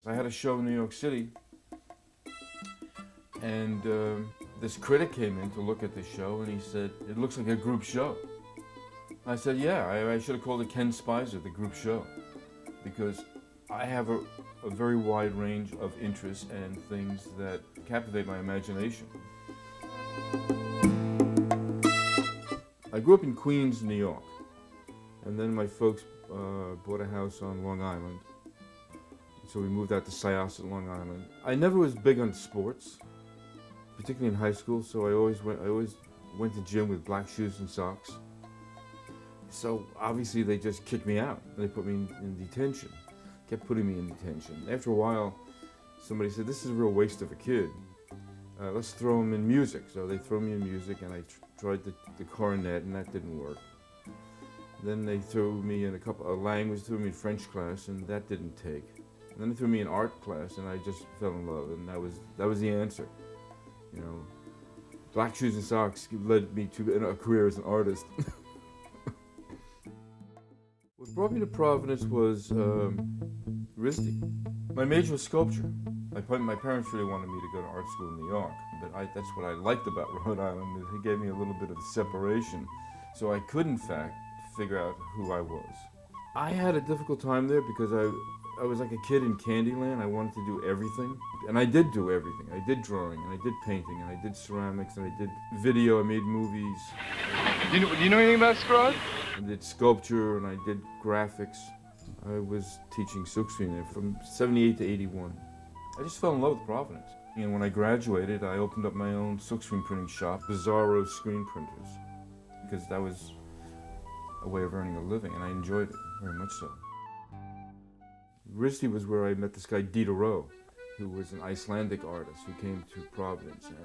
I had a show in New York City, and this critic came in to look at the show, and he said, "It looks like a group show." I said, "Yeah, I should have called it Kenn Speiser, the group show, because I have a very wide range of interests and things that captivate my imagination." I grew up in Queens, New York, and then my folks bought a house on Long Island. So we moved out to Syosset, Long Island. I never was big on sports, particularly in high school, so I always went to gym with black shoes and socks. So obviously they just kicked me out. They put me in detention, kept putting me in detention. After a while, somebody said, "This is a real waste of a kid. Let's throw him in music." So they threw me in music, and I tried the cornet, and that didn't work. Then they threw me in a language, threw me in French class, and that didn't take. And then they threw me in art class, and I just fell in love, and that was the answer. You know, black shoes and socks led me to a career as an artist. What brought me to Providence was RISD. My major was sculpture. My parents really wanted me to go to art school in New York, but that's what I liked about Rhode Island. It gave me a little bit of separation, so I could, in fact, figure out who I was. I had a difficult time there because I was like a kid in Candyland. I wanted to do everything, and I did do everything. I did drawing, and I did painting, and I did ceramics, and I did video. I made movies. Do you know anything about Scrod? I did sculpture, and I did graphics. I was teaching silkscreen there from 78 to 81. I just fell in love with Providence. And when I graduated, I opened up my own silkscreen printing shop, Bizarro Screen Printers, because that was a way of earning a living, and I enjoyed it very much so. RISD was where I met this guy Diderot, who was an Icelandic artist who came to Providence, and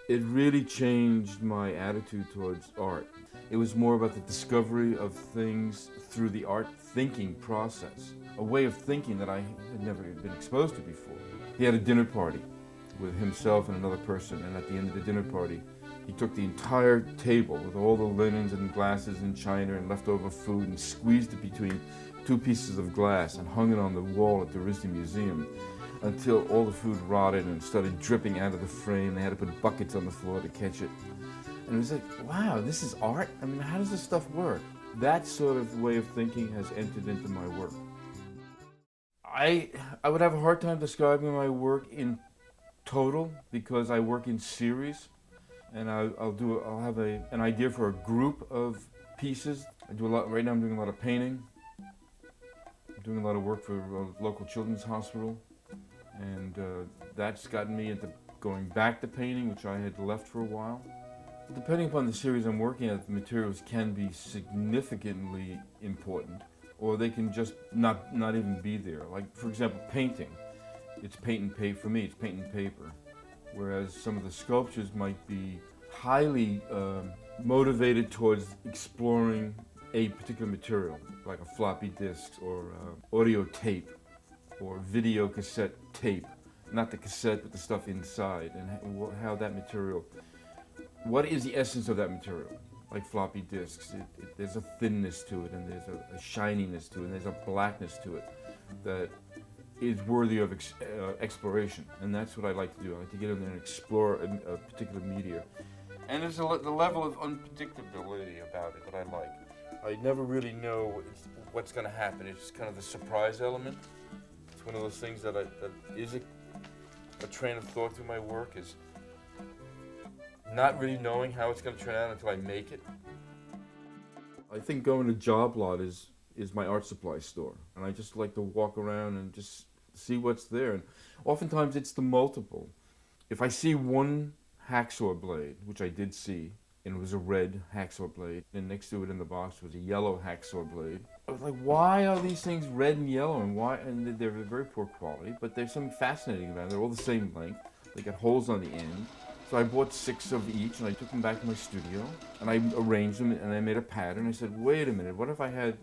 it really changed my attitude towards art. It was more about the discovery of things through the art thinking process, a way of thinking that I had never been exposed to before. He had a dinner party with himself and another person, and at the end of the dinner party, he took the entire table with all the linens and glasses and china and leftover food and squeezed it between two pieces of glass and hung it on the wall at the RISD Museum until all the food rotted and started dripping out of the frame. They had to put buckets on the floor to catch it. And it was like, wow, this is art? I mean, how does this stuff work? That sort of way of thinking has entered into my work. I would have a hard time describing my work in total because I work in series, and I'll have an idea for a group of pieces. I do a lot, right now I'm doing a lot of painting. I'm doing a lot of work for a local children's hospital, and that's gotten me into going back to painting, which I had left for a while. Depending upon the series I'm working at, the materials can be significantly important, or they can just not even be there. Like, for example, painting. It's paint and paper. For me, it's paint and paper. Whereas some of the sculptures might be highly motivated towards exploring a particular material, like a floppy disk or audio tape or video cassette tape. Not the cassette, but the stuff inside, and how that material, what is the essence of that material? Like floppy disks, there's a thinness to it, and there's a shininess to it, and there's a blackness to it that is worthy of exploration. And that's what I like to do. I like to get in there and explore a particular media. And there's the level of unpredictability about it that I like. I never really know what's going to happen. It's just kind of the surprise element. It's one of those things that is a train of thought through my work, is not really knowing how it's going to turn out until I make it. I think going to Job Lot is my art supply store, and I just like to walk around and just see what's there. And oftentimes it's the multiple. If I see one hacksaw blade, which I did see, and it was a red hacksaw blade, and next to it in the box was a yellow hacksaw blade, I was like, why are these things red and yellow, and why? And they're very poor quality, but there's something fascinating about them. They're all the same length. They got holes on the end. So I bought 6 of each, and I took them back to my studio, and I arranged them, and I made a pattern. I said, wait a minute, what if I had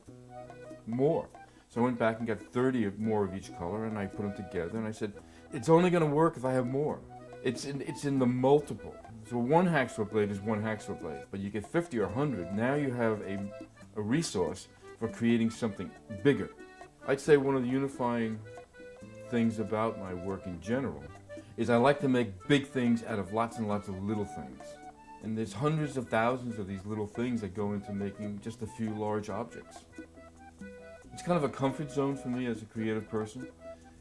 more? So I went back and got 30 more of each color, and I put them together, and I said, it's only going to work if I have more. It's in the multiple. So one hacksaw blade is one hacksaw blade, but you get 50 or 100. Now you have a resource for creating something bigger. I'd say one of the unifying things about my work in general is I like to make big things out of lots and lots of little things. And there's hundreds of thousands of these little things that go into making just a few large objects. It's kind of a comfort zone for me as a creative person,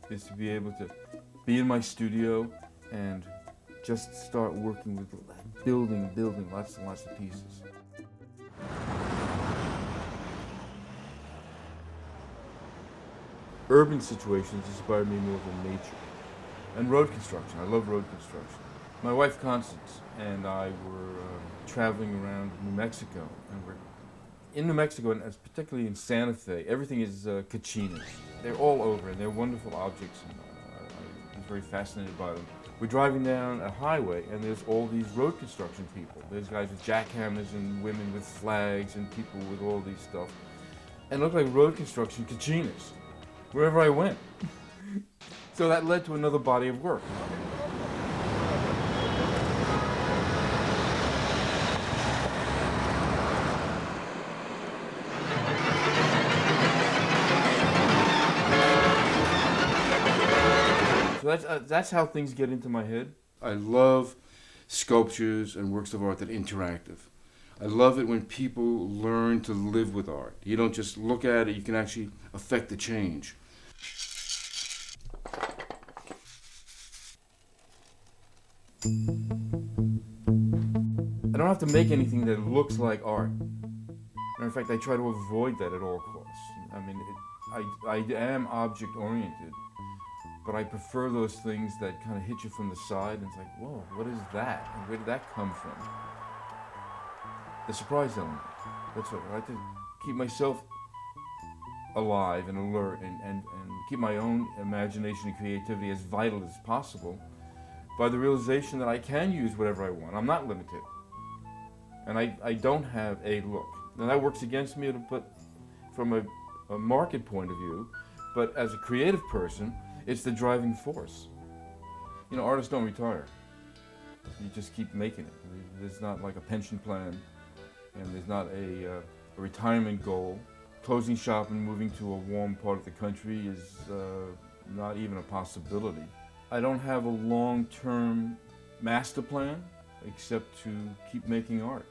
is to be able to be in my studio and just start working with building lots and lots of pieces. Urban situations inspire me more than nature. And road construction, I love road construction. My wife Constance and I were traveling around New Mexico, and we're in New Mexico, and particularly in Santa Fe, everything is cachinas. They're all over, and they're wonderful objects, and I was very fascinated by them. We're driving down a highway, and there's all these road construction people. There's guys with jackhammers and women with flags and people with all these stuff. And it looked like road construction cachinas wherever I went. So that led to another body of work. So that's how things get into my head. I love sculptures and works of art that are interactive. I love it when people learn to live with art. You don't just look at it, you can actually affect the change. I don't have to make anything that looks like art. In fact, I try to avoid that at all costs. I mean, I am object-oriented, but I prefer those things that kind of hit you from the side and it's like, whoa, what is that? And where did that come from? The surprise element. That's what I like to keep myself alive and alert and keep my own imagination and creativity as vital as possible by the realization that I can use whatever I want. I'm not limited. And I don't have a look. Now that works against me, but from a market point of view, but as a creative person, it's the driving force. You know, artists don't retire. You just keep making it. There's not like a pension plan, and there's not a retirement goal. Closing shop and moving to a warm part of the country is not even a possibility. I don't have a long-term master plan except to keep making art.